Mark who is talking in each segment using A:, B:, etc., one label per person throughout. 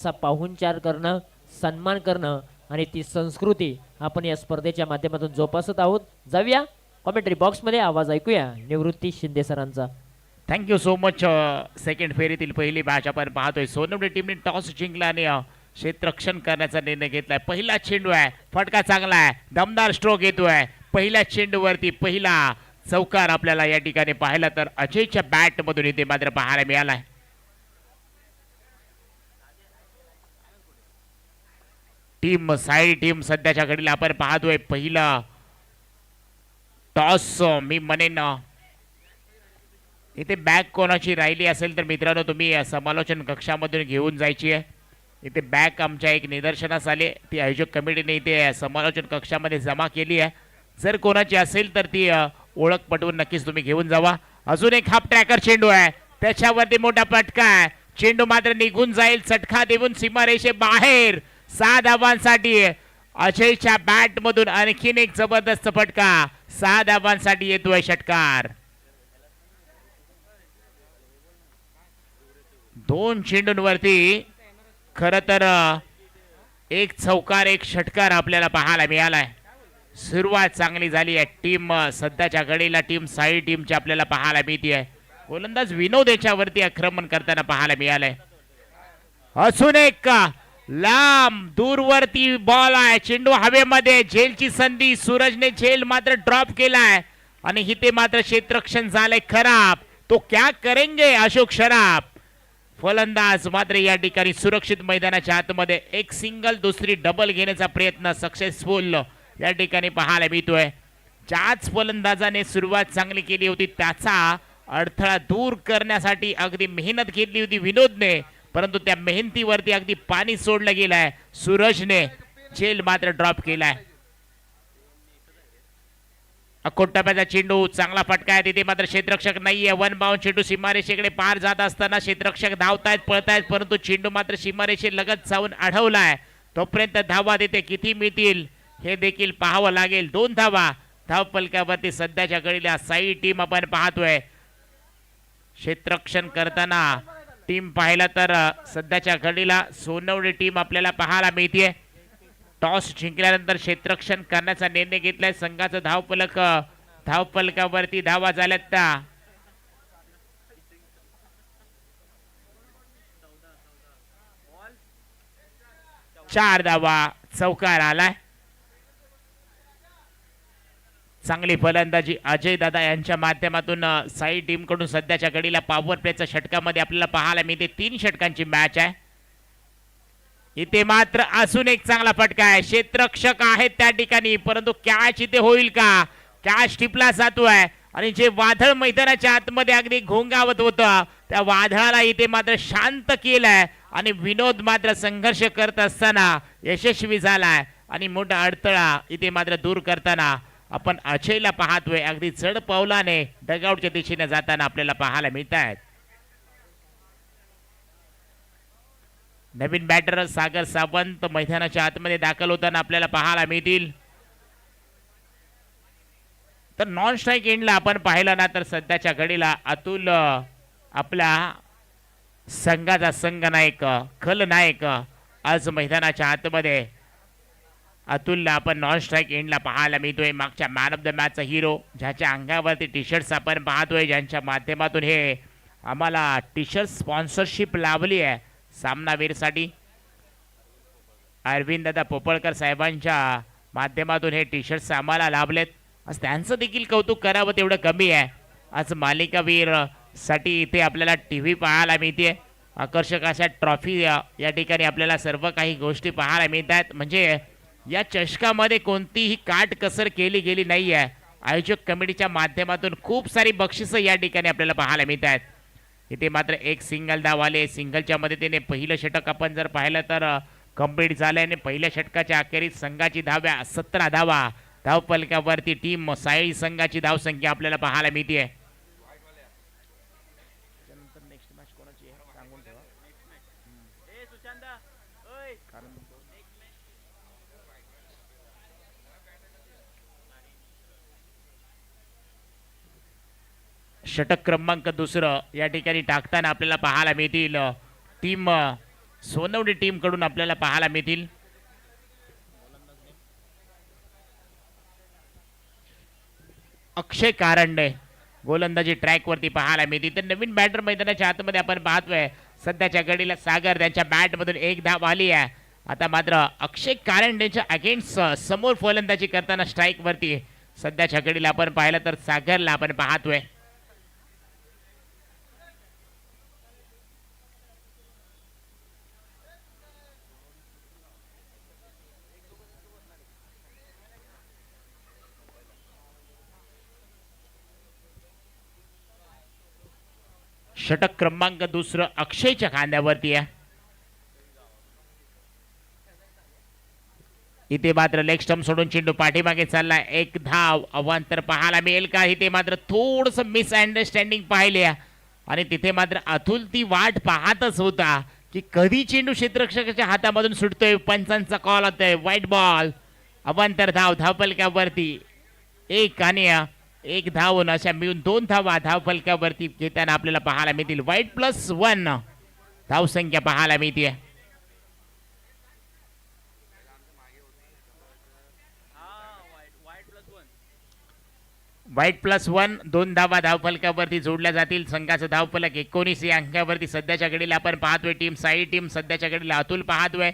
A: चा पाहुणचार करणं, सन्मान करणं आणि ती संस्कृती आपण या स्पर्धेच्या माध्यमातून जोपासत आहोत. जाऊया कॉमेंट्री बॉक्स मध्ये, आवाज ऐकूया निवृत्ती शिंदे सरांचा.
B: Thank you so much. सेकंड फेरीतील पहिली मॅच आपण पाहतोय. सोनवणे टीमने टॉस जिंकला आणि क्षेत्ररक्षण करण्याचा निर्णय घेतलाय. पहिला चेंडू आहे, फटका चांगला आहे, दमदार स्ट्रोक येतोय. पहिल्या चेंडूवरती पहिला चौकार आपल्याला या ठिकाणी पाहिला तर अजयच्या बॅट मधून इथे मात्र पाहायला मिळालाय. टीम साई टीम सध्याच्या घडीला आपण पाहतोय. पहिला टॉस मी म्हणेन इथे बॅग कोणाची राहिली असेल तर मित्रांनो तुम्ही समालोचन कक्षामधून घेऊन जायची आहे. इथे बॅग आमच्या एक निदर्शनास आले, ती आयोजक कमिटीने इथे समालोचन कक्षामध्ये जमा केली आहे. जर कोणाची असेल तर ती ओळख पटवून नक्कीच तुम्ही घेऊन जावा. अजून एक हाफ ट्रॅकर चेंडू आहे, त्याच्यावरती मोठा फटका आहे. चेंडू मात्र निघून जाईल, चटका देऊन सीमारेषे बाहेर. 6 धावांसाठी अजयच्या बॅट मधून आणखीन एक जबरदस्त फटका. 6 धावांसाठी येतोय षटकार. 2 चेंडूंवरती खर तर एक चौकार एक षटकार आपल्याला पाहायला मिळालाय. सुरुवात चांगली झाली आहे. टीम सध्याच्या घडीला टीम साई टीमची आपल्याला पाहायला मिळते आहे. गोलंदाज विनोद याच्यावरती आक्रमण करताना पाहायला मिळालंय. अजून एक लांब दूरवरती बॉल आहे, चेंडू हवेमध्ये. झेलची संधी, सूरजने झेल मात्र ड्रॉप केलाय आणि इथे मात्र क्षेत्ररक्षण झालंय खराब. तो क्या करेंगे अशोक शराफ. फलंदाज मात्र या ठिकाणी सुरक्षित मैदानाच्या आतमध्ये एक सिंगल दुसरी डबल घेण्याचा प्रयत्न सक्सेसफुल या ठिकाणी पाहायला मिळतोय. ज्याच फलंदाजाने सुरुवात चांगली केली होती त्याचा अडथळा दूर करण्यासाठी अगदी मेहनत घेतली होती विनोदने, परंतु त्या मेहनतीवरती अगदी पाणी सोडलं गेलंय. सूरजने झेल मात्र ड्रॉप केलाय. अकोटप्याचा चेंडू, चांगला फटका आहे. तिथे मात्र क्षेत्ररक्षक नाहीये. वन बाउंड चेंडू सीमारेषेकडे पार जात असताना क्षेत्ररक्षक धावतायत, पळतायत, परंतु चेंडू मात्र सीमारेषे लगत जाऊन अडवलाय. तोपर्यंत धावा तिथे किती मिळतील हे देखील पाहावं लागेल. 2 धावा धावपलकावरती सध्याच्या घडीला साई टीम आपण पाहतोय. क्षेत्ररक्षण करताना टीम पाहिला तर सध्याच्या घडीला सोनवणे टीम आपल्याला पाहायला मिळते. टॉस जिंकल्यानंतर क्षेत्ररक्षण करण्याचा निर्णय घेतलाय संघाचा. धावपलकावरती धावा झाल्यात त्या 4 धावा, चौकार आलाय. चांगली फलंदाजी अजय दादा यांच्या माध्यमातून साई टीम कडून सध्याच्या घडीला पॉवर प्लेच्या षटकामध्ये आपल्याला पाहायला मिळते. 3 षटकांची मॅच आहे. इथे मात्र अजून एक चांगला फटका आहे. क्षेत्ररक्षक आहेत त्या ठिकाणी, परंतु कॅच इथे होईल का. कॅच टिपला जातोय आणि जे वादळ मैदानाच्या आतमध्ये अगदी घोंगावत होतं त्या वादळाला इथे मात्र शांत केलंय आणि विनोद मात्र संघर्ष करत असताना यशस्वी झालाय आणि मोठा अडथळा इथे मात्र दूर करताना आपण अजयला पाहतोय. अगदी चढ पावलाने डगआउटच्या दिशेने जाताना आपल्याला पाहायला मिळत आहेत. नवीन बॅटर सागर सावंत मैदानाच्या आतमध्ये दाखल होताना आपल्याला पाहायला मिळतील. तर नॉन स्ट्राईक एंडला आपण पाहिलं ना तर सध्याच्या घडीला अतुल आपला संघाचा संघनायक खलनायक आज मैदानाच्या आतमध्ये अतुलला आपण नॉन स्ट्राईक एंडला पाहायला मिळतोय. मागच्या मॅन ऑफ द मॅचचा हिरो, ज्याच्या अंगावरती टी शर्ट्स आपण पाहतोय, ज्यांच्या माध्यमातून हे आम्हाला टी शर्ट स्पॉन्सरशिप लाभली आहे सामनावीरसाठी. अरविंद दादा पोपळकर साहेबांच्या माध्यमातून हे टी शर्ट्स आम्हाला लाभलेत. आज त्यांचं देखील कौतुक करावं तेवढं कमी आहे. आज मालिकावीर साठी इथे आपल्याला टीव्ही पाहायला मिळते. आकर्षक अशा ट्रॉफी या ठिकाणी आपल्याला सर्व काही गोष्टी पाहायला मिळतात. म्हणजे या चषकामध्ये कोणतीही काटकसर केली गेली नाही आहे. आयोजक कमिटीच्या माध्यमातून खूप सारी बक्षिसं या ठिकाणी आपल्याला पाहायला मिळतात. इथे मात्र एक सिंगल धाव आले. सिंगलच्या मदतीने पहिलं षटक आपण जर पाहिलं तर कंप्लीट झालंय आणि पहिल्या षटकाच्या अखेरीस संघाची धाव्या 17 धावा. धावपलकावरती टीम साई संघाची धावसंख्या आपल्याला पाहायला मिळते. षटक क्रमांक 2 या ठिकाणी टाकताना आपल्याला पाहायला मिळतील टीम सोनवणे टीम कडून आपल्याला पाहायला मिळतील. अक्षय कारंडे गोलंदाजी ट्रॅक वरती पाहायला मिळते. तर नवीन बॅटर मैदानाच्या आतमध्ये आपण पाहतोय. सध्याच्या घडीला सागर त्यांच्या बॅट मधून एक धाव आली आहे. आता मात्र अक्षय कारंडेच्या अगेन्स्ट समोर फलंदाजी करताना स्ट्राईक वरती सध्याच्या घडीला आपण पाहिलं तर सागरला आपण पाहतोय. षटक क्रमांक दुसरं अक्षयच्या खांद्यावरती आहे. इथे मात्र लेग स्टंप सोडून चेंडू पाठीमागे चाललाय. एक धाव अवांतर पाहायला मिळेल का? इथे मात्र थोडस मिसअंडरस्टँडिंग पाहिले आणि तिथे मात्र अतुल ती वाट पाहतच होता की कधी चेंडू क्षेत्ररक्षकाच्या हातामधून सुटतोय. पंचांचा कॉल होतोय व्हाईट बॉल. अवांतर धाव धावफलकावरती एक आणि एक धावून अशा मिळून 2 धावा धावफलकावरती घेताना आपल्याला पाहायला मिळतील. व्हाईट +1 धावसंख्या पाहायला मिळते. व्हाईट +1 2 धावा धावफलकावरती जोडल्या जातील. संघाचं धावफलक 19 या अंकावरती सध्याच्या घडीला आपण पाहतोय. टीम साई टीम सध्याच्या घडीला अतुल पाहतोय.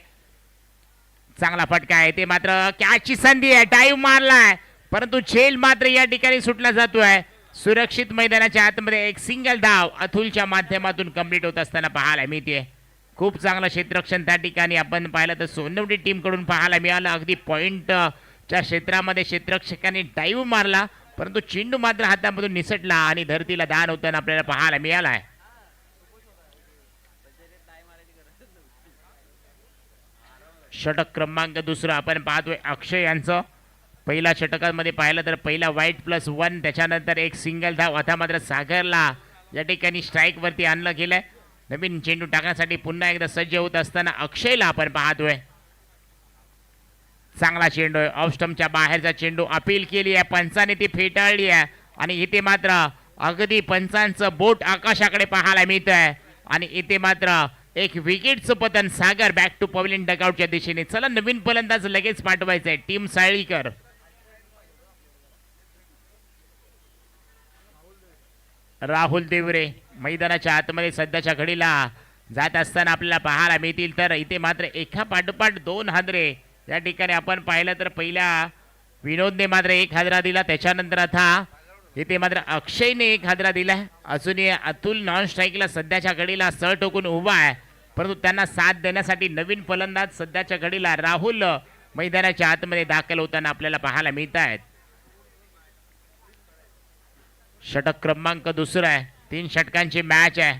B: चांगला फटका आहे. ते मात्र कॅचची संधी आहे. डाईव्ह मारलाय परंतु झेल मात्र या ठिकाणी सुटला जातोय. सुरक्षित मैदानाच्या आतमध्ये एक सिंगल धाव अतुलच्या माध्यमातून कंप्लीट होत असताना पाहायला मिळते. खूप चांगलं क्षेत्ररक्षण त्या ठिकाणी आपण पाहिलं तर सोनवणे टीम कडून पाहायला मिळालं. अगदी पॉइंटच्या क्षेत्रामध्ये क्षेत्ररक्षकांनी डाईव्ह मारला परंतु चेंडू मात्र हातामधून निसटला आणि धरतीला दान होताना आपल्याला पाहायला मिळाला आहे. षटक क्रमांक दुसरं आपण पाहतोय अक्षय यांचं. पहिल्या षटकामध्ये पाहिलं तर पहिला व्हाईट +1 त्याच्यानंतर एक सिंगल धाव. आता मात्र सागरला या ठिकाणी स्ट्राईक वरती आणलं गेलंय. नवीन चेंडू टाकण्यासाठी पुन्हा एकदा सज्ज होत असताना अक्षयला आपण पाहतोय. चांगला चेंडू आहे. ऑफ स्टंपच्या बाहेरचा चेंडू अपील केली आहे. पंचाने ती फेटाळली आहे आणि इथे मात्र अगदी पंचांचं बोट आकाशाकडे पाहायला मिळत आहे आणि इथे मात्र एक विकेटचं पतन. सागर बॅक टू पवेलियन डगआउटच्या दिशेने. चला नवीन फलंदाज लगेच पाठवायचा आहे. टीम साळीकर राहुल देवरे मैदानाच्या आतमध्ये सध्याच्या घडीला जात असताना आपल्याला पाहायला मिळतील. तर इथे मात्र एका पाठोपाठ 2 हादरे या ठिकाणी आपण पाहिलं तर पहिल्या विनोदने मात्र 1 हादरा दिला. त्याच्यानंतर आता इथे मात्र अक्षयने 1 हादरा दिला. अजूनही अतुल नॉन स्ट्राईकला सध्याच्या घडीला सर टोकून उभा आहे परंतु त्यांना साथ देण्यासाठी नवीन फलंदाज सध्याच्या घडीला राहुल मैदानाच्या आतमध्ये दाखल होताना आपल्याला पाहायला मिळत आहेत. षटक क्रमांक दुसरा आहे. 3 षटकांची मॅच आहे.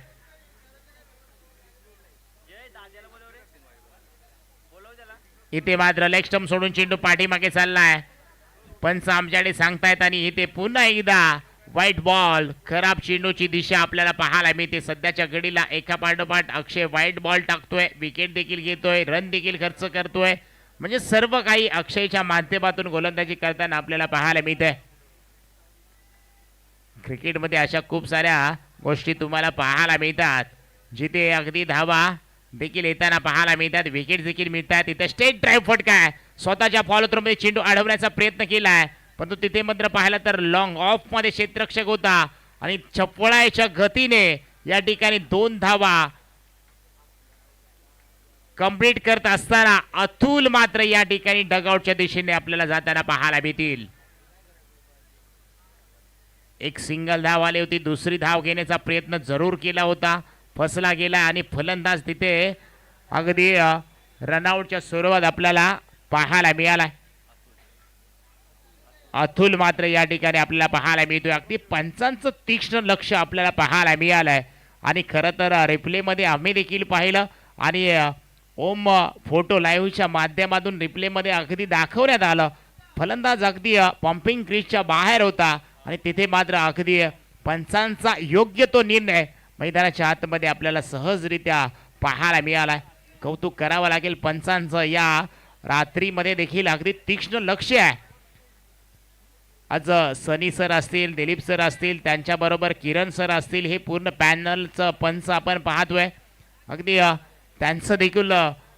B: इथे मात्र लेग स्टंप सोडून चेंडू पाठीमागे चाललाय. पंच आमच्याकडे सांगतायत आणि इथे पुन्हा एकदा व्हाईट बॉल. खराब चेंडूची दिशा आपल्याला पाहायला मिळते. सध्याच्या घडीला एका पाठोपाठ अक्षय व्हाईट बॉल टाकतोय. विकेट देखील घेतोय. रन देखील खर्च करतोय. म्हणजे सर्व काही अक्षयच्या माध्यमातून गोलंदाजी करताना आपल्याला पाहायला मिळते. क्रिकेटमध्ये अशा खूप साऱ्या गोष्टी तुम्हाला पाहायला मिळतात जिथे अगदी धावा देखील येताना पाहायला मिळतात. विकेट देखील मिळतात. इथे स्टेट ड्राईव्ह फटका आहे. स्वतःच्या फॉलो थ्रोमध्ये चेंडू अडवण्याचा प्रयत्न केलाय परंतु तिथे मात्र पाहिलं तर लॉंग ऑफ मध्ये क्षेत्ररक्षक होता आणि चपळायच्या गतीने या ठिकाणी 2 धावा कंप्लीट करत असताना अतुल मात्र या ठिकाणी डगआउटच्या दिशेने आपल्याला जाताना पाहायला मिळतील. एक सिंगल धाव आली होती. दुसरी धाव घेण्याचा प्रयत्न जरूर केला होता. फसला गेला आणि फलंदाज तिथे अगदी रनआउटच्या स्वरूपात आपल्याला पाहायला मिळाला. अतुल मात्र या ठिकाणी आपल्याला पाहायला मिळतोय. अगदी पंचांचं तीक्ष्ण लक्ष आपल्याला पाहायला मिळालंय आणि खरं तर रिप्लेमध्ये आम्ही देखील पाहिलं आणि ओम फोटो लाईव्हच्या माध्यमातून रिप्लेमध्ये अगदी दाखवण्यात आलं. फलंदाज अगदी पंपिंग क्रीजच्या बाहेर होता आणि तिथे मात्र अगदी पंचांचा योग्य तो निर्णय मैदानाच्या आतमध्ये आपल्याला सहजरित्या पाहायला मिळालाय. कौतुक करावं लागेल पंचांचं. या रात्रीमध्ये देखील अगदी तीक्ष्ण लक्ष आहे. आज सनी सर असतील, दिलीप सर असतील, त्यांच्याबरोबर किरण सर असतील, हे पूर्ण पॅनलचं पंच आपण पाहतोय. अगदी त्यांचं देखील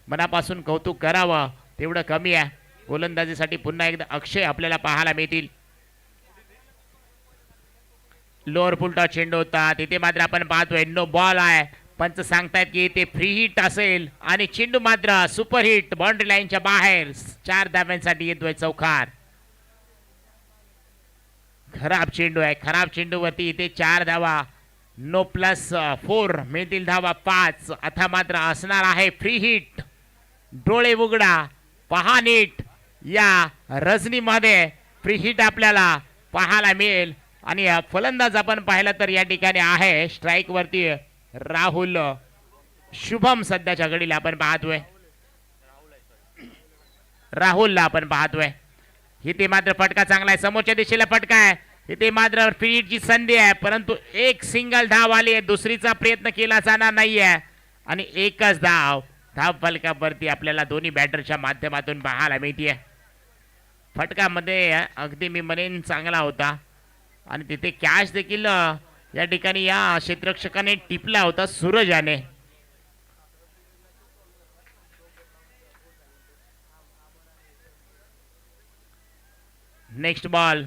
B: मनापासून कौतुक करावं तेवढं कमी आहे. गोलंदाजीसाठी पुन्हा एकदा अक्षय आपल्याला पाहायला मिळतील. लोअर फुलटा चेंडू होता तिथे मात्र आपण पाहतोय नो बॉल आहे. पंच सांगतायत की ते फ्री हिट असेल आणि चेंडू मात्र सुपर हिट बाउंड्री लाईनच्या बाहेर 4 धाव्यांसाठी येतोय चौकार. खराब चेंडू आहे. खराब चेंडूवरती इथे 4 धावा. नो प्लस 4 मिळतील धावा 5. आता मात्र असणार आहे फ्री हिट. डोळे उघडा पहा नीट या रजनीमध्ये फ्री हिट आपल्याला पाहायला मिळेल. आणि फलंदाज आपण पाहिलं तर या ठिकाणी आहे स्ट्राईक वरती राहुल. शुभम सध्याच्या घडीला आपण पाहतोय राहुलला आपण पाहतोय. इथे मात्र फटका चांगला आहे. समोरच्या दिशेला फटका आहे. इथे मात्र फ्री हिटची संधी आहे परंतु एक सिंगल धाव आली आहे. दुसरीचा प्रयत्न केला जाणार नाहीये आणि एकच धाव धाव फलकावरती आपल्याला दोन्ही बॅटरच्या माध्यमातून पाहायला मिळते. फटकामध्ये अगदी मी म्हणेन चांगला होता आणि तिथे कॅच देखील या ठिकाणी या क्षेत्ररक्षकाने टिपला होता सूरजाने. Next ball.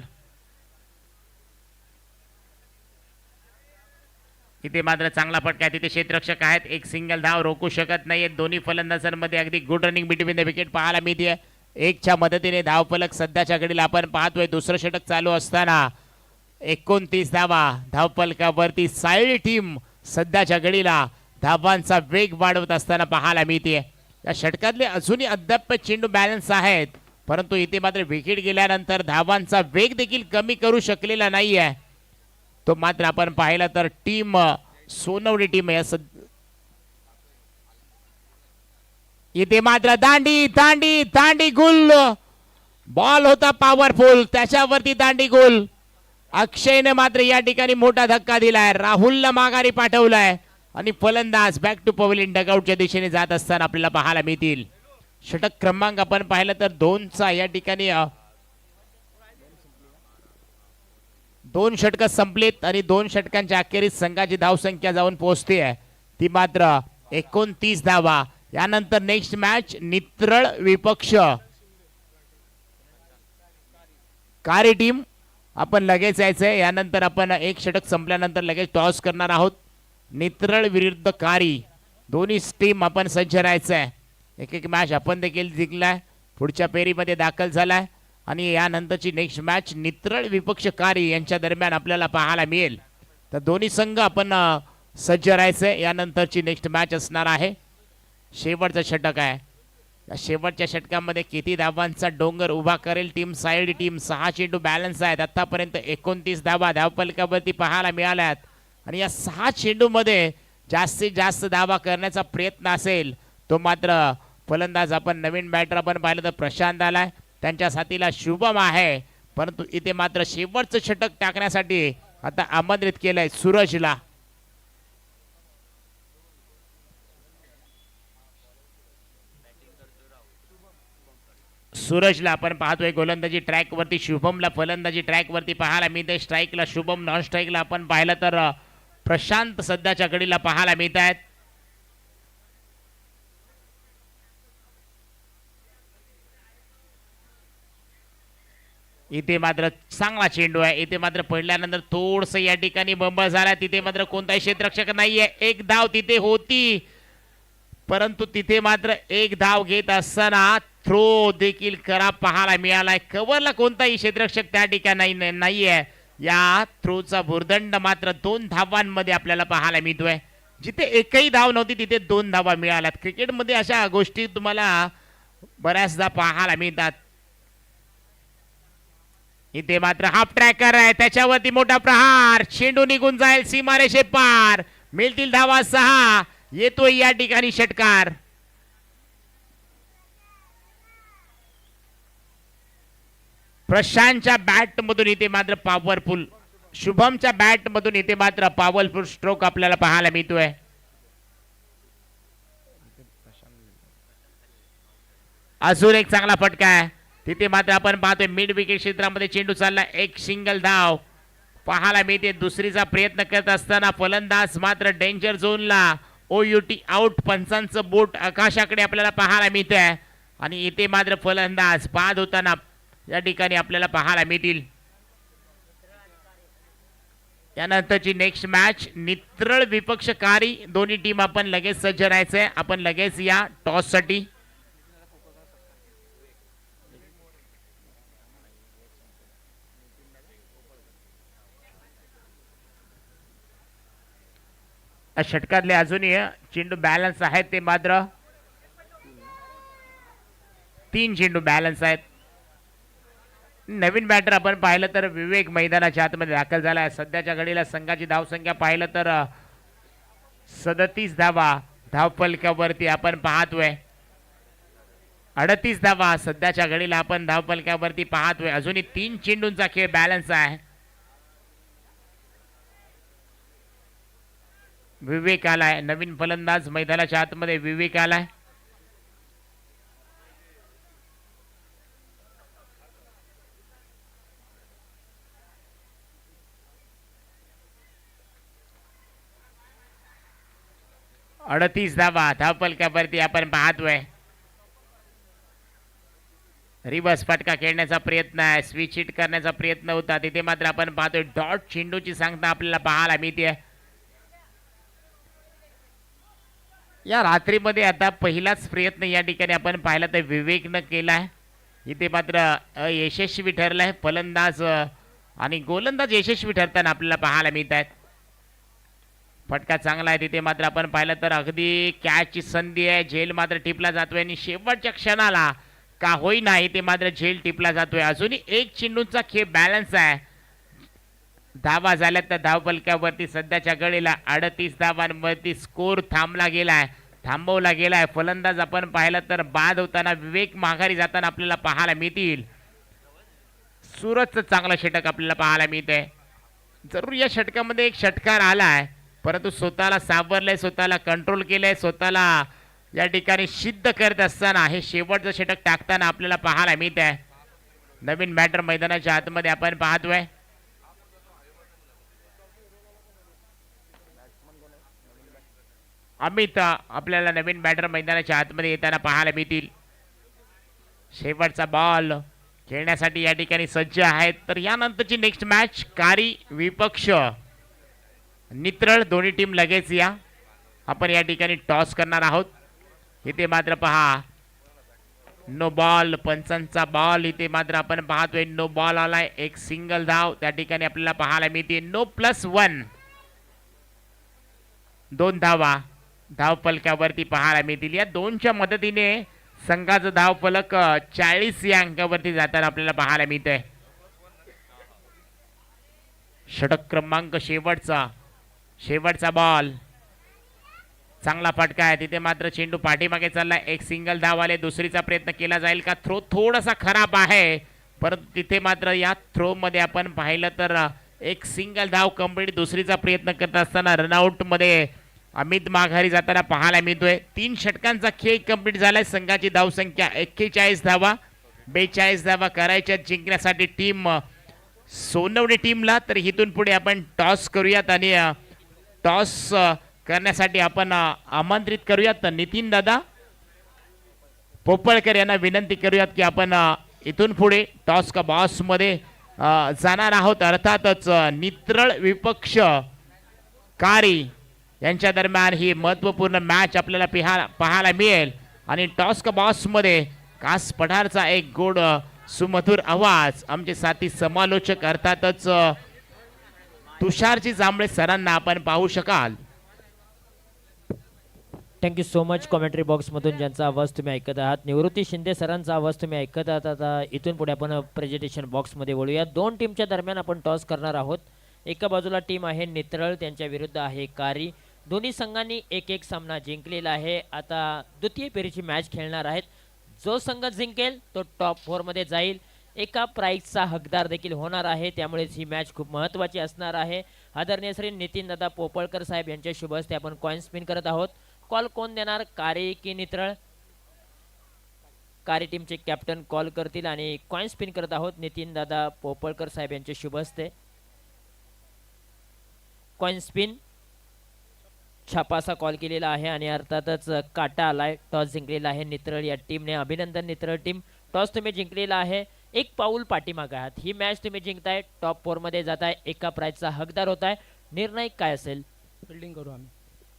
B: इथे मात्र चांगला फटका आहे. तिथे क्षेत्ररक्षक आहेत. एक सिंगल धाव रोखू शकत नाहीये. दोन्ही फलंदाजांमध्ये अगदी good running between the wicket पाहायला मिळते. एकच्या मदतीने धाव फलक सध्याच्या घडीला आपण पाहतोय. दुसरं षटक चालू असताना 29 धावा धाव फलकावरती. साईड टीम सध्याच्या घडीला धावांचा वेग वाढवत असताना पाहायला मिळते. या षटकातले अजूनही अद्याप चेंडू बॅलन्स आहेत परंतु इथे मात्र विकेट गेल्यानंतर धावांचा वेग देखील कमी करू शकलेला नाहीये. तो मात्र आपण पाहिला तर टीम सोनवडी टीम इथे मात्र दांडी दांडी दांडी गुल. बॉल होता पॉवरफुल त्याच्यावरती दांडी गुल. अक्षयने मात्र या ठिकाणी मोठा धक्का दिलाय. राहुलला माघारी पाठवलाय आणि फलंदाज बॅक टू पवेलियन डगआउटच्या दिशेने जात असताना आपल्याला पाहायला मिळतील. षटक क्रमांक आपण पाहिलं तर 2चा या ठिकाणी 2 षटक संपलीत आणि 2 षटकांच्या अखेरीस संघाची धावसंख्या जाऊन पोहोचते ती मात्र 29 धावा. यानंतर नेक्स्ट मॅच नित्रळ विपक्ष कारी टीम आपण लगेच यायचंय. यानंतर आपण एक षटक संपल्यानंतर लगेच टॉस करणार आहोत. नित्रळ विरुद्ध कारी दोन्ही टीम आपण सज्ज राहायचंय. एक मॅच आपण देखील जिंकलाय पुढच्या फेरीमध्ये दाखल झालाय आणि यानंतरची नेक्स्ट मॅच नित्रळ विपक्ष कारी यांच्या दरम्यान आपल्याला पाहायला मिळेल. तर दोन्ही संघ आपण सज्ज राहायचंय. यानंतरची नेक्स्ट मॅच असणार आहे. शेवटचं षटक आहे. या शेवटच्या षटकामध्ये किती धावांचा डोंगर उभा करेल टीम साईड टीम. 6 चेंडू बॅलन्स आहेत. आतापर्यंत 29 धावा धावफलकावरती पाहायला मिळाल्यात आणि या 6 चेंडूमध्ये जास्तीत जास्त धावा करण्याचा प्रयत्न असेल तो मात्र फलंदाज आपण नवीन बॅटर आपण पाहिलं तर प्रशांत आलाय. त्यांच्या साथीला शुभम आहे परंतु इथे मात्र शेवटचं षटक टाकण्यासाठी आता आमंत्रित केलंय सूरजला. सूरजला आपण पाहतोय गोलंदाजी ट्रॅक वरती. शुभमला फलंदाजी ट्रॅक वरती पाहायला मिळते. स्ट्राईकला शुभम. नॉन स्ट्राईकला आपण पाहिलं तर प्रशांत सध्याच्या घडीला पाहायला मिळत आहेत. इथे मात्र चांगला चेंडू आहे. इथे मात्र पडल्यानंतर थोडस या ठिकाणी बंबळ झाला. तिथे मात्र कोणताही क्षेत्ररक्षक नाहीये. एक धाव तिथे होती परंतु तिथे मात्र एक धाव घेत असताना थ्रो देखील खराब पाहायला मिळालाय. कव्हरला कोणताही क्षेत्ररक्षक त्या ठिकाणी नाहीये. या थ्रोचा भुर्दंड मात्र 2 धावांमध्ये आपल्याला पाहायला मिळतोय. जिथे एकही धाव नव्हती तिथे 2 धावा मिळाल्यात. क्रिकेटमध्ये अशा गोष्टी तुम्हाला बऱ्याचदा पाहायला मिळतात. इथे मात्र हाफ ट्रॅकर आहे त्याच्यावरती मोठा प्रहार. चेंडू निघून जाईल सीमारेषे पार. मिळतील धावा 6. येतोय या ठिकाणी षटकार. प्रशांतच्या बॅट मधून इथे मात्र पॉवरफुल. शुभमच्या बॅट मधून इथे मात्र पॉवरफुल स्ट्रोक आपल्याला पाहायला मिळतोय. अजून एक चांगला फटका आहे. तिथे मात्र आपण पाहतोय मिड विकेट क्षेत्रामध्ये चेंडू चालला. एक सिंगल धाव पाहायला मिळते. दुसरीचा प्रयत्न करत असताना फलंदाज मात्र डेंजर झोनला OUT आउट. पंचांचं बोट आकाशाकडे आपल्याला पाहायला मिळत आहे आणि इथे मात्र फलंदाज बाद होताना या ठिकाणी आपल्याला पाहायला मिळतील. त्यानंतरची नेक्स्ट मॅच नित्रळ विपक्षकारी दोन्ही टीम आपण लगेच सज्ज राहायचंय. आपण लगेच या टॉस साठी. षटकातले अजूनही चेंडू बॅलन्स आहेत. ते मात्र 3 चेंडू बॅलन्स आहेत. नवीन बॅटर आपण पाहिलं तर विवेक मैदानाच्या आतमध्ये दाखल झाला आहे. सध्याच्या घडीला संघाची धावसंख्या पाहिलं तर 37 धावा धावफलकावरती आपण पाहतोय. 38 धावा सध्याच्या घडीला आपण धावफलकावरती पाहतोय. अजूनही 3 चेंडूंचा खेळ बॅलन्स आहे. विवेक आलाय. नवीन फलंदाज मैदानाच्या आतमध्ये विवेक आलाय. अडतीस धावा धावफलकावरती आपण पाहतोय. रिवर्स फटका खेळण्याचा प्रयत्न आहे. स्विच हिट करण्याचा प्रयत्न होता. तिथे मात्र आपण पाहतोय डॉट चेंडूची सांगता आपल्याला पाहायला मिळते. या रात्रीमध्ये आता पहिलाच प्रयत्न या ठिकाणी आपण पाहिला तर विवेकनं केलाय. इथे मात्र यशस्वी ठरलाय. फलंदाज आणि गोलंदाज यशस्वी ठरताना आपल्याला पाहायला मिळत आहेत. फटका चांगला आहे. तिथे मात्र आपण पाहिलं तर अगदी कॅचची संधी आहे. झेल मात्र टिपला जातोय आणि शेवटच्या क्षणाला का होईना इथे मात्र झेल टिपला जातोय. अजूनही 1 चेंडूचा खेळ बॅलन्स आहे. धावा झाल्या तर धावफलकावरती सध्याच्या घडीला 38 धावांवरती स्कोर थांबवला गेलाय. फलंदाज आपण पाहिलं तर बाद होताना विवेक माघारी जाताना आपल्याला पाहायला मिळतील. सूरजचं चांगलं षटक आपल्याला पाहायला मिळतंय. जरूर या षटकामध्ये एक षटकार आलाय परंतु स्वतःला सावरलंय, स्वतःला कंट्रोल केलंय, स्वतःला या ठिकाणी सिद्ध करत असताना हे शेवटचं षटक टाकताना आपल्याला पाहायला मिळत आहे. नवीन बॅटर मैदानाच्या आतमध्ये आपण पाहतोय. अमित आपल्याला नवीन बॅटर मैदानाच्या आतमध्ये येताना पाहायला मिळतील. शेवटचा बॉल खेळण्यासाठी या ठिकाणी सज्ज आहेत. तर यानंतरची नेक्स्ट मॅच कारी विपक्ष नित्रळ दोन्ही टीम लगेच या. आपण या ठिकाणी टॉस करणार आहोत. इथे मात्र पहा नो बॉल. पंचांचा बॉल इथे मात्र आपण पाहतोय नो बॉल आलाय. एक सिंगल धाव त्या ठिकाणी आपल्याला पाहायला मिळते. नो +1 2 धावा धावफलकावरती पाहायला मिळतील. या 2च्या मदतीने संघाचं धावफलक 40 या अंकावरती जाताना आपल्याला पाहायला मिळतंय. षटक क्रमांक शेवटचा बॉल. चांगला फटका आहे. तिथे मात्र चेंडू पाठीमागे चालला. एक सिंगल धाव आले. दुसरीचा प्रयत्न केला जाईल का? थ्रो थोडासा खराब आहे परंतु तिथे मात्र या थ्रो मध्ये आपण पाहिलं तर एक सिंगल धाव कंप्लीट. दुसरीचा प्रयत्न करत असताना रनआउट मध्ये अमित माघारी जाताना पाहायला मिळतोय. 3 षटकांचा खेळ कंप्लीट झालाय. संघाची धावसंख्या 41 धावा. 42 धावा करायच्या जिंकण्यासाठी टीम सोनवणे टीमला. तर इथून पुढे आपण टॉस करूयात आणि टॉस करण्यासाठी आपण आमंत्रित करूयात नितीन दादा पोपळकर यांना विनंती करूयात की आपण इथून पुढे टॉस का बॉस मध्ये जाणार आहोत. अर्थातच नित्रळ विपक्ष कारी यांच्या दरम्यान ही महत्त्वपूर्ण मॅच आपल्याला पाहायला मिळेल आणि टॉस का बॉस मध्ये कास पठारचा एक गोड सुमधुर आवाज आमचे साथी समालोचक अर्थातच तुषारजी जांभळे सरांना आपण पाहू शकाल.
A: Thank you so much. कॉमेंट्री बॉक्समधून ज्यांचा आवाज तुम्ही ऐकत आहात निवृत्ती शिंदे सरांचा आवाज तुम्ही ऐकत आहात. आता इथून पुढे आपण प्रेझेंटेशन बॉक्समध्ये वळूया. 2 टीमच्या दरम्यान आपण टॉस करणार आहोत. एका बाजूला टीम आहे नित्रळ, त्यांच्या विरुद्ध आहे कारी. दोन्ही संघांनी 1-1 सामना जिंकलेला आहे. आता द्वितीय फेरीची मॅच खेळणार आहेत. जो संघ जिंकेल तो टॉप 4 मध्ये जाईल. एका प्राइजचा हकदार देखील होणार आहे. त्यामुळेच ही मॅच खूप महत्त्वाची असणार आहे. आदरणीय श्री नितीन दादा पोपळकर साहेब यांच्या शुभ हस्ते आपण कॉइन स्पिन करत आहोत. कॉल कोण देणार, कारी की नित्रळ? कारी टीमचे कॅप्टन कॉल करतील आणि कॉइन स्पिन करत आहोत नितीन दादा पोपळकर साहेब यांच्या शुभ हस्ते. कॉइन स्पिन छापा असा कॉल केलेला आहे आणि अर्थातच काटा आलाय. टॉस जिंकलेला आहे नित्रळ या टीमने. अभिनंदन नित्रळ टीम, टॉस तुम्ही जिंकलेला आहे. एक पाऊल पाठीमागे आहात. ही मॅच तुम्ही जिंकताय, टॉप 4 मध्ये जाताय, एका प्राइजचा हकदार होताय. निर्णय काय असेल?
C: फिल्डिंग करू आम्ही.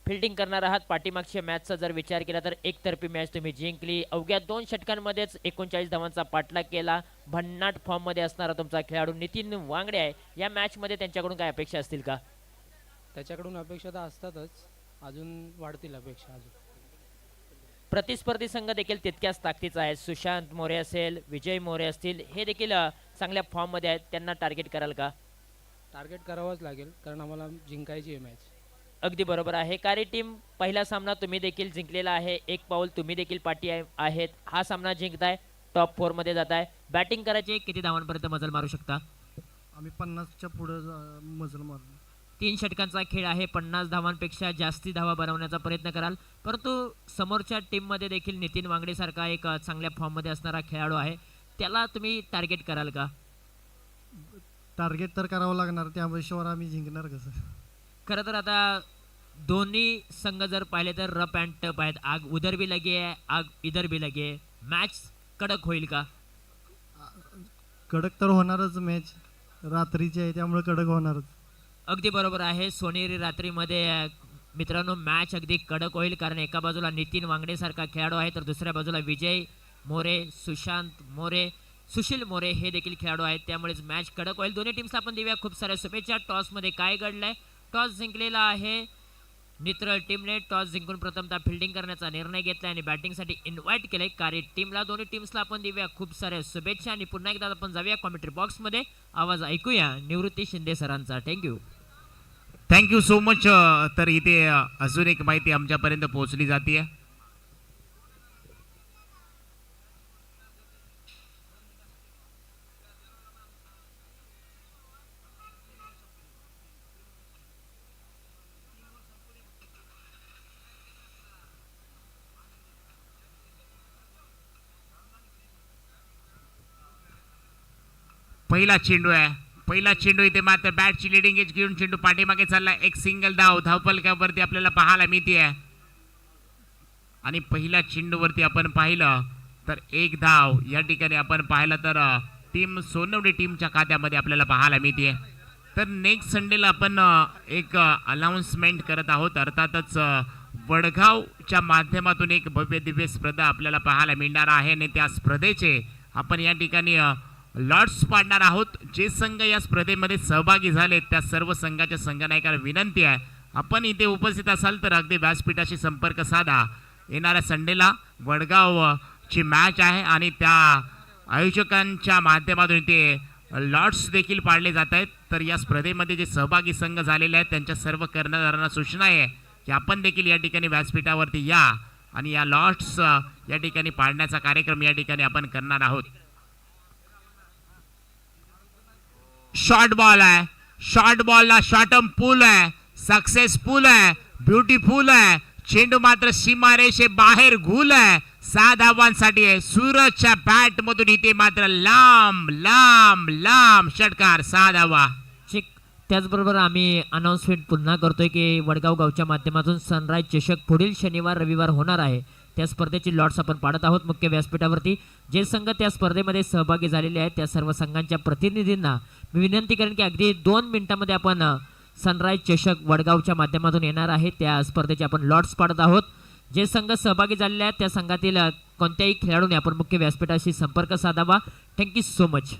A: फिल्डिंग करणार आहात. पाठीमागच्या मॅचचा जर विचार केला तर एकतर्फी मॅच तुम्ही जिंकली. अवघ्या 2 षटकांमध्येच 39 धावांचा पाठलाग केला. भन्नाट फॉर्ममध्ये असणारा तुमचा खेळाडू नितीन वांगडे आहे. या मॅचमध्ये त्यांच्याकडून काय अपेक्षा असतील का?
C: त्याच्याकडून अपेक्षा तर असतातच, अजून वाढतील अपेक्षा अजून.
A: प्रतिस्पर्धी संघ देखील तितक्याच ताकदीचा आहे. सुशांत मोरे असेल, विजय मोरे असतील, हे देखील चांगल्या फॉर्ममध्ये आहेत. त्यांना टार्गेट कराल का?
C: टार्गेट करावंच लागेल, कारण आम्हाला जिंकायची आहे मॅच.
A: अगदी बरोबर आहे. कार्य टीम, पहिला सामना तुम्ही देखील जिंकलेला आहे. एक पाऊल तुम्ही देखील पाठी आहेत. हा सामना जिंकताय, टॉप 4 मध्ये जाताय. बॅटिंग करायची, किती धावांपर्यंत मजल मारू शकता?
D: आम्ही 50च्या पुढे मजल मारलो.
A: 3 षटकांचा खेळ आहे. 50 धावांपेक्षा जास्ती धावा बनवण्याचा प्रयत्न कराल, परंतु समोरच्या टीममध्ये देखील नितीन वांगडे सारखा एक चांगल्या फॉर्ममध्ये असणारा खेळाडू आहे. त्याला तुम्ही टार्गेट कराल का?
D: टार्गेट तर करावं लागणार, त्याशिवाय आम्ही जिंकणार कसं?
A: खरं तर आता दोन्ही संघ जर पाहिले तर रफ अँड टफ आहेत. आग उधर भी लगी आहे, आग इधर भी लगी आहे. मॅच कडक होईल का?
D: कडक तर होणारच, मॅच रात्रीची आहे त्यामुळे कडक होणारच.
A: अगदी बरोबर आहे. सोनेरी रात्रीमध्ये मित्रांनो मॅच अगदी कडक होईल, कारण एका बाजूला नितीन वांगडे सारखा खेळाडू आहे तर दुसऱ्या बाजूला विजय मोरे, सुशांत मोरे, सुशील मोरे हे देखील खेळाडू आहेत. त्यामुळेच मॅच कडक होईल. दोन्ही टीम्सला आपण देऊया खूप साऱ्या शुभेच्छा. टॉसमध्ये काय घडलंय? टॉस जिंकलेला आहे नित्रळ टीमने. टॉस जिंकून प्रथमतः फिल्डिंग करण्याचा निर्णय घेतला आणि बॅटिंगसाठी इन्व्हाइट केलंय कार्य टीमला. दोन्ही टीम्सला आपण देऊया खूप साऱ्या शुभेच्छा आणि पुन्हा एकदा आपण जाऊया कॉमेंट्री बॉक्समध्ये. आवाज ऐकूया निवृत्ती शिंदे सरांचा. थँक्यू.
B: Thank you so much. तर इथे अजून एक माहिती आमच्यापर्यंत पोहोचली जाते. पहिला चेंडू आहे. पहिला चेंडू इथे मात्र बॅटची लिडिंग एज घेऊन चेंडू पाठीमागे चालला. एक सिंगल धाव धावपलकावरती आपल्याला पाहायला मिळते आहे. आणि पहिल्या चेंडूवरती आपण पाहिलं तर एक धाव या ठिकाणी आपण पाहिलं तर टीम सोनवणे टीमच्या खात्यामध्ये आपल्याला पाहायला मिळते. तर नेक्स्ट संडेला आपण एक अनाउन्समेंट करत आहोत. अर्थातच वडगावच्या माध्यमातून एक भव्य दिव्य स्पर्धा आपल्याला पाहायला मिळणार आहे आणि त्या स्पर्धेचे आपण या ठिकाणी लॉट्स पाडणार आहोत. जे संघ या स्पर्धेमध्ये सहभागी झाले त्या सर्व संघाच्या संघनायकाला विनंती आहे, आपण इथे उपस्थित असाल तर अगदी व्यासपीठाशी संपर्क साधा. येणाऱ्या संडेला वडगावची मॅच आहे आणि त्या आयोजकांच्या माध्यमातून इथे लॉट्स देखील पाडले जात आहेत. तर या स्पर्धेमध्ये जे सहभागी संघ झालेले आहेत त्यांच्या सर्व कर्णधारांना सूचना आहे की आपण देखील या ठिकाणी व्यासपीठावरती या आणि या लॉट्स या ठिकाणी पाडण्याचा कार्यक्रम या ठिकाणी आपण करणार आहोत. शॉर्ट बॉल आहे. शॉर्ट बॉलला शॉर्टम पूल आहे, सक्सेसफुल आहे, ब्युटिफुल आहे. चेंडू मात्र सीमारेषे बाहेर घुल आहे. 6 धावांसाठी आहे. सूरजच्या बॅट मधून इथे मात्र लांब लांब लांब षटकार. 6 धावा.
A: त्याचबरोबर आम्ही अनाउन्समेंट पुन्हा करतोय की वडगाव गावच्या माध्यमातून सनराइज चषक पुढील शनिवार रविवार होणार आहे. त्या स्पर्धेची लॉट्स आपण पाडत आहोत मुख्य व्यासपीठावरती. जे संघ त्या स्पर्धेमध्ये सहभागी झालेले आहेत त्या सर्व संघांच्या प्रतिनिधींना मी विनंती करेन की अगदी 2 मिनिटांमध्ये आपण सनराइज चषक वडगावच्या माध्यमातून येणार आहे त्या स्पर्धेचे आपण लॉट्स पाडत आहोत. जे संघ सहभागी झालेले आहेत त्या संघातील कोणत्याही खेळाडूने आपण मुख्य व्यासपीठाशी संपर्क साधावा. Thank you so much.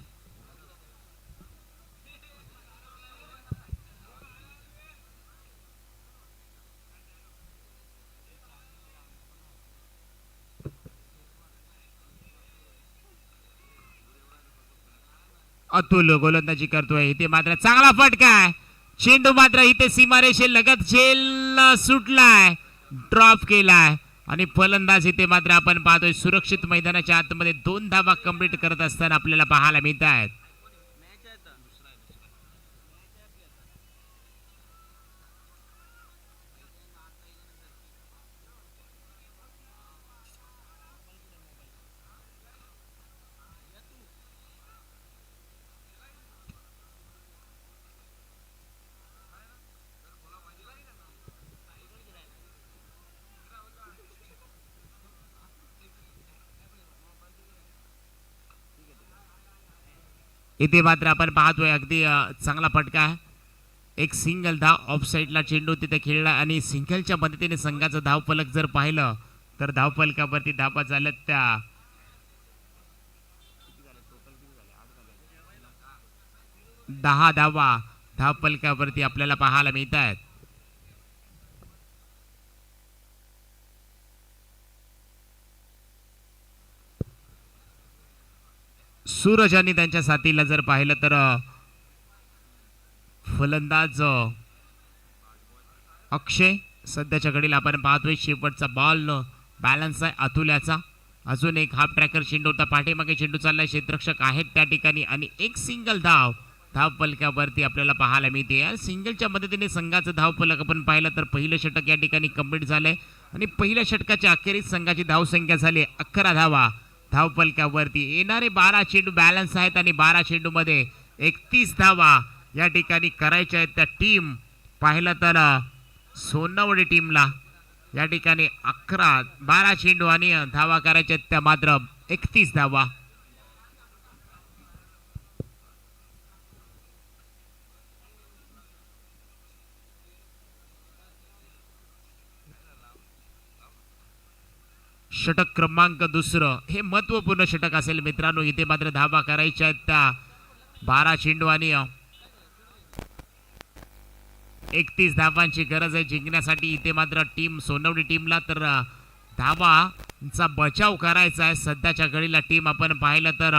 B: अतुल गोलंदाजी करतोय. इथे मात्र चांगला फटका आहे. चेंडू मात्र इथे सीमारेषे लगत झेल सुटलाय, ड्रॉप केलाय आणि फलंदाज इथे मात्र आपण पाहतोय सुरक्षित मैदानाच्या आतमध्ये 2 धावा कंप्लीट करत असताना आपल्याला पाहायला मिळत आहेत. इथे मात्र आपण पाहतोय अगदी चांगला फटका आहे. एक सिंगल धाव ऑफ साईडला चेंडू तिथे खेळला आणि सिंगलच्या मदतीने संघाचं धावफलक जर पाहिलं तर धावफलकावरती धावा झाल्यात त्या 10 धावा धावफलकावरती आपल्याला पाहायला मिळत आहेत. सूरज आणि त्यांच्या साथीला जर पाहिलं तर फलंदाज अक्षय सध्याच्या घडीला आपण पाहतोय शेवटचा बॉल बॅलन्स आहे अतुल्याचा. अजून एक हाफ ट्रॅकर चेंडू होता पाठीमागे चेंडू चाललाय क्षेत्ररक्षक आहेत त्या ठिकाणी आणि एक सिंगल धाव फलकावरती आपल्याला पाहायला मिळते. या सिंगलच्या मदतीने संघाचं धावफलक आपण पाहिलं तर पहिलं षटक या ठिकाणी कंप्लीट झालंय आणि पहिल्या षटकाच्या अखेरीस संघाची धावसंख्या झाली 11 धावा धावफलकावरती. येणारे 12 चेंडू बॅलन्स आहेत आणि 12 चेंडू मध्ये 31 धावा या ठिकाणी करायच्या आहेत त्या टीम पाहिलं तर सोनवडी टीमला या ठिकाणी 12 चेंडू आणि धावा करायच्या आहेत त्या मात्र 31 धावा. षटक क्रमांक दुसरं हे महत्वपूर्ण षटक असेल मित्रांनो. इथे मात्र धावा करायच्या आहेत त्या 12 चेंडू आणि 31 धावांची गरज आहे जिंकण्यासाठी. इथे मात्र टीम सोनवडी टीमला तर धावांचा बचाव करायचा आहे. सध्याच्या घडीला टीम आपण पाहिलं तर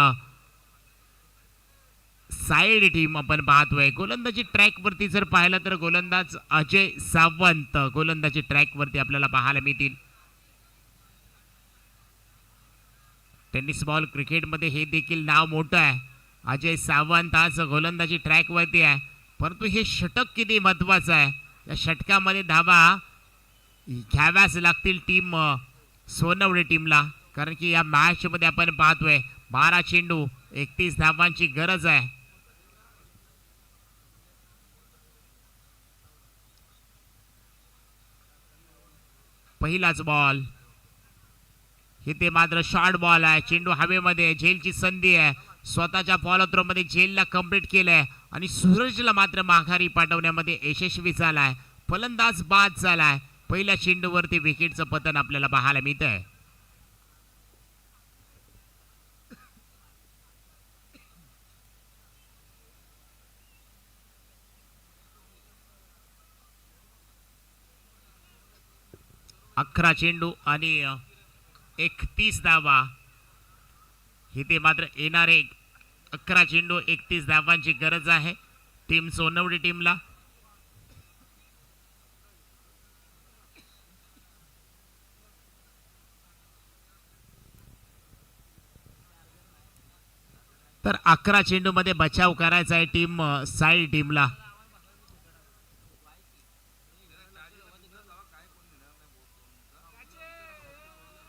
B: साईड टीम आपण पाहतोय. गोलंदाजी ट्रॅक वरती जर पाहिलं तर गोलंदाज अजय सावंत गोलंदाजी ट्रॅक वरती आपल्याला पाहायला मिळतील. टेनिस बॉल क्रिकेटमध्ये हे देखील नाव मोठं आहे. अजय सावंत आज गोलंदाजी ट्रॅक वरती आहे परंतु हे षटक किती महत्वाचं आहे. या षटकामध्ये धावा घ्याव्याच लागतील टीम सोनवडी टीमला कारण की या मॅच मध्ये आपण पाहतोय 12 चेंडू 31 धावांची गरज आहे. पहिलाच बॉल इथे मात्र शॉर्ट बॉल आहे. चेंडू हवेमध्ये झेलची संधी आहे. स्वतःच्या फॉलो थ्रो मध्ये झेलला कंप्लीट केलंय आणि सूरजला मात्र माघारी पाठवण्यामध्ये यशस्वी झालाय. फलंदाज बाद झालाय. पहिल्या चेंडूवरती विकेटचं पतन आपल्याला पाहायला मिळतंय. अकरा चेंडू आणि 31 धावा. इथे मात्र येणारे 11 चेंडू 31 धावांची गरज आहे टीम सोनवडी टीमला. तर 11 चेंडू मध्ये बचाव करायचा आहे टीम साई टीमला.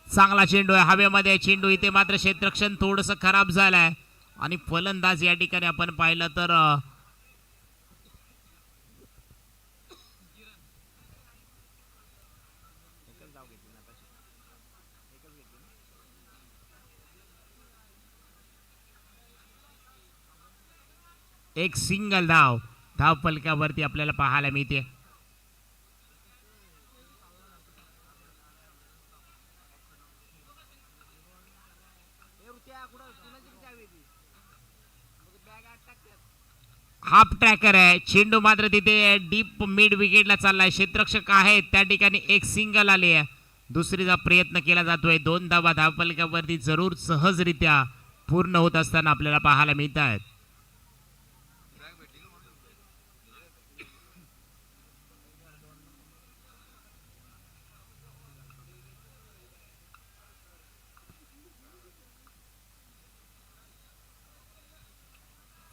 B: चांगला चेंडू आहे हवेमध्ये. चेंडू इथे मात्र क्षेत्ररक्षण थोडस खराब झालाय आणि फलंदाज या ठिकाणी आपण पाहिलं तर एक सिंगल धाव फलकावरती आपल्याला पाहायला मिळते. हाफ ट्रॅकर आहे. चेंडू मात्र तिथे डीप मिड विकेटला चाललाय. क्षेत्ररक्षक आहेत त्या ठिकाणी एक सिंगल आली आहे. दुसरीचा प्रयत्न केला जातोय. 2 धावा धावफलकावरती जरूर सहजरित्या पूर्ण होत असताना आपल्याला पाहायला मिळत आहेत.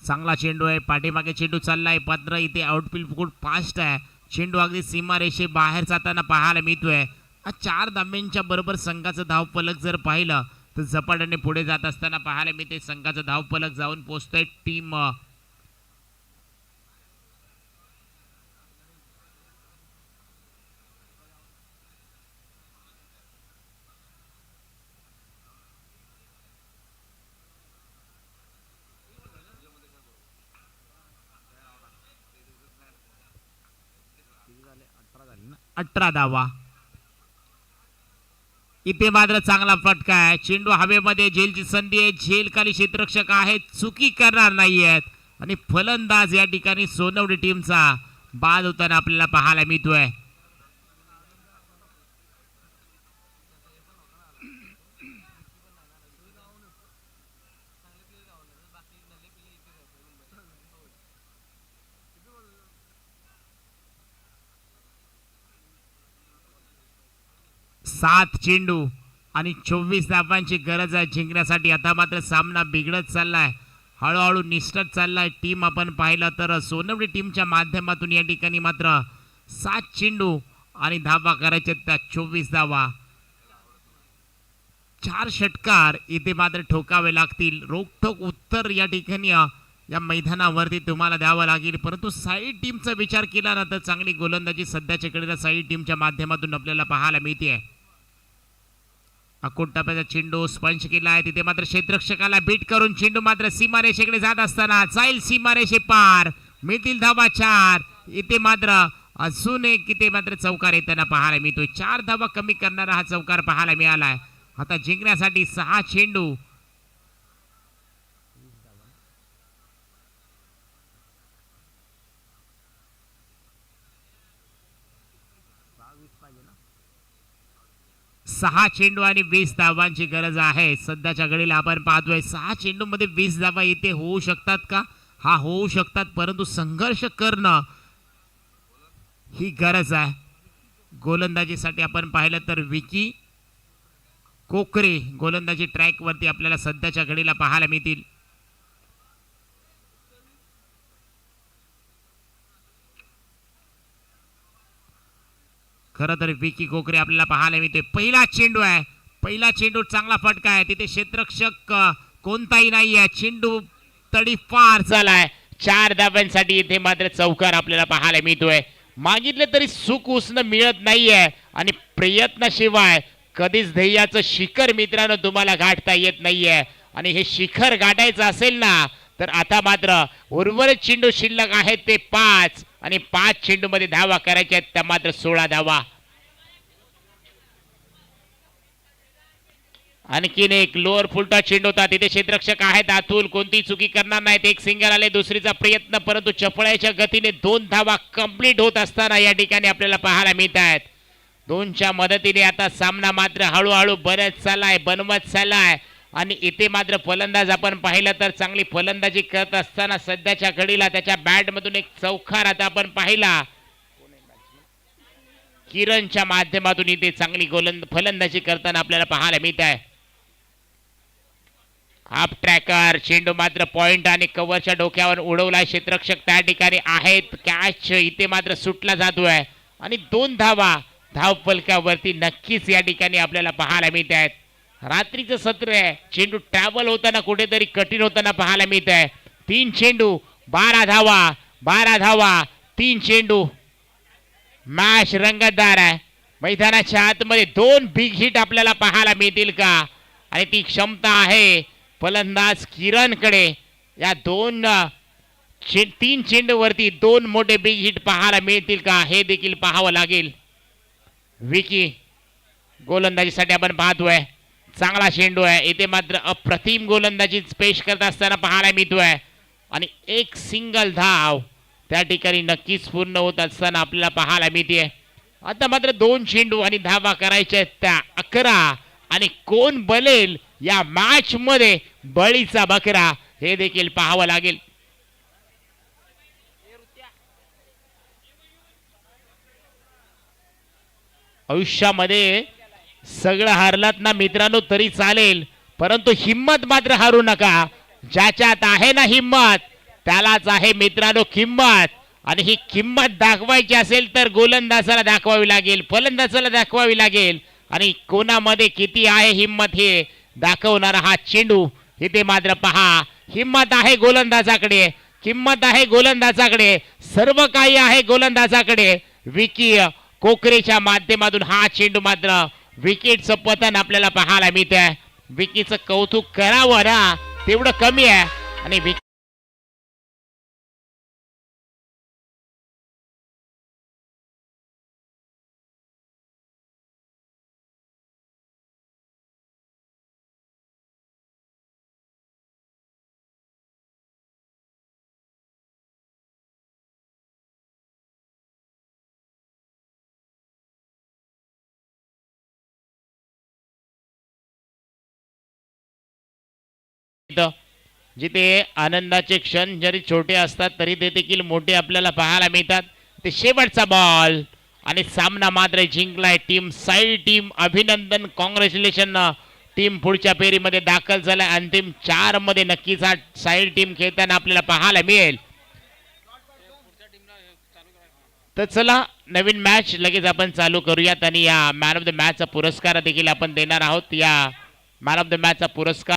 B: चांगला चेंडू आहे. पाठीमागे चेंडू चाललाय मात्र इथे आउटफील्ड खूप फास्ट आहे. चेंडू अगदी सीमारेषे बाहेर जाताना पाहायला मिळतोय. 4 धाब्यांच्या बरोबर संघाचं धावफलक जर पाहिलं तर झपाट्याने पुढे जात असताना पाहायला मिळते. संघाचं धावफलक जाऊन पोहोचतोय टीम 18 धावा. इथे मात्र चांगला फटका आहे. चेंडू हवेमध्ये, झेलची संधी आहे, झेल खाली क्षेत्ररक्षक आहेत, चुकी करणार नाहीयेत आणि फलंदाज या ठिकाणी सोनवडी टीमचा बाद होताना आपल्याला पाहायला मिळतोय. सात चेंडू आणि 24 धावांची गरज आहे जिंकण्यासाठी. आता मात्र सामना बिघडत चाललाय, हळूहळू निष्ठत चाललाय. टीम आपण पाहिलं तर सोनवडी टीमच्या माध्यमातून या ठिकाणी मात्र 7 चेंडू आणि धावा करायचे त्या 24 धावा. 4 षटकार इथे मात्र ठोकावे लागतील. रोखठोक उत्तर या ठिकाणी या मैदानावरती तुम्हाला द्यावं लागेल. परंतु साईड टीमचा विचार केला ना तर चांगली गोलंदाजी सध्याच्या कडीला साईड टीमच्या माध्यमातून आपल्याला पाहायला मिळते. अकोट टप्प्याचा चेंडू स्पंश केला आहे. तिथे मात्र क्षेत्ररक्षकाला बीट करून चेंडू मात्र सीमारेषेकडे जात असताना जाईल सीमारेषे पार, मिळतील धावा 4. इथे मात्र अजून एक इथे मात्र चौकार येताना पाहायला मिळतोय. 4 धावा कमी करणारा हा चौकार पाहायला मिळालाय. आता जिंकण्यासाठी 6 चेंडू. सहा चेंडू आणि 20 धावांची गरज आहे सध्याच्या घडीला. आपण पाहतोय 6 चेंडू मध्ये 20 धावा इथे होऊ शकतात का? हा, होऊ शकतात, परंतु संघर्ष करणं ही गरज आहे. गोलंदाजीसाठी आपण पाहिलं तर विकी कोकरे गोलंदाजी ट्रॅक वरती आपल्याला सध्याच्या घडीला पाहायला मिळतील. खरं तर विकी कोकरे आपल्याला पाहायला मिळते. पहिला चेंडू आहे, पहिला चेंडू चांगला फटका आहे. तिथे क्षेत्ररक्षक कोणताही नाही आहे. चेंडू तडीपार झालाय. 4 धाव्यांसाठी इथे मात्र चौकार आपल्याला पाहायला मिळतोय. मागितले तरी सुख उसणं मिळत नाहीये आणि प्रयत्नाशिवाय कधीच ध्येयाचं शिखर मित्रांनो तुम्हाला गाठता येत नाहीये. आणि हे शिखर गाठायचं असेल ना तर आता मात्र उर्वरित चेंडू शिल्लक आहेत ते 5 आणि 5 चेंडू मध्ये धावा करायच्या आहेत त्या मात्र 16 धावा. आणखीन एक लोअर फुलटा चेंडू होता. तिथे क्षेत्ररक्षक आहेत अतुल, कोणती चुकी करणार नाहीत. एक सिंगल आले, दुसरीचा प्रयत्न, परंतु चपळाच्या गतीने 2 धावा कंप्लीट होत असताना या ठिकाणी आपल्याला पाहायला मिळत आहेत. 2च्या मदतीने आता सामना मात्र हळूहळू बनत चाललाय. आणि इथे मात्र फलंदाज आपण पाहिलं तर चांगली फलंदाजी करत असताना सध्याच्या घडीला त्याच्या बॅट मधून एक चौकार आता आपण पाहिला. किरणच्या माध्यमातून इथे चांगली फलंदाजी करताना आपल्याला पाहायला मिळत आहे. हाफ ट्रॅकर चेंडू मात्र पॉइंट आणि कव्हरच्या डोक्यावर उडवलाय. क्षेत्ररक्षक त्या ठिकाणी आहेत. कॅच इथे मात्र सुटला जातोय आणि 2 धावा धावफलकावरती नक्कीच या ठिकाणी आपल्याला पाहायला मिळत आहेत. रात्रीचं सत्र आहे. चेंडू ट्रॅव्हल होताना कुठेतरी कठीण होताना पाहायला मिळत आहे. 3 चेंडू 12 धावा 3 चेंडू. मॅच रंगतदार आहे. मैदानाच्या आतमध्ये 2 बिग हिट आपल्याला पाहायला मिळतील का? आणि ती क्षमता आहे फलंदाज किरणकडे. या 3 चेंडूवरती 2 मोठे बिग हिट पाहायला मिळतील का हे देखील पाहावं लागेल. विकी गोलंदाजीसाठी आपण पाहतोय. चांगला चेंडू आहे. इथे मात्र अप्रतिम गोलंदाजी पेश करत असताना पाहायला मिळतोय आणि एक सिंगल धाव त्या ठिकाणी नक्कीच पूर्ण होत असताना आपल्याला पाहायला मिळते. आता मात्र 2 चेंडू आणि धावा करायच्या त्या 11 आणि कोण बलेल या मॅच मध्ये बळीचा बकरा हे देखील पाहावं लागेल. आयुष्यामध्ये सगळं हारलात ना मित्रांनो तरी चालेल, परंतु हिम्मत मात्र हारू नका. ज्याच्यात आहे ना हिम्मत त्यालाच आहे मित्रांनो किंमत. आणि ही किंमत दाखवायची असेल तर गोलंदाजाला दाखवावी लागेल, फलंदाजाला दाखवावी लागेल. आणि कोणामध्ये किती आहे हिम्मत हे दाखवणारा हा चेंडू. इथे मात्र पहा, हिम्मत आहे गोलंदाजाकडे, किंमत आहे गोलंदाजाकडे, सर्व काही आहे गोलंदाजाकडे. विकी कोकरेच्या माध्यमातून हा चेंडू मात्र विकेटचं पतन आपल्याला पाहायला मिळतंय. विकीचं कौतुक करावं ना तेवढं कमी आहे. आणि जिथे आनंदाचे क्षण जरी छोटे असतात तरी ते देखील मोठे आपल्याला पाहायला मिळतात. ते शेवटचा बॉल आणि सामना मात्र जिंकलाय टीम साई टीम. अभिनंदन, कॉंग्रॅच्युलेशन. टीम पुढच्या फेरीमध्ये दाखल झालाय. अंतिम 4 मध्ये नक्कीच हा साई टीम खेळताना आपल्याला पाहायला मिळेल. तर चला नवीन मॅच लगेच आपण चालू करूयात आणि या मॅन ऑफ द मॅचचा पुरस्कार देखील आपण देणार आहोत. या मॅन ऑफ द मॅचचा पुरस्कार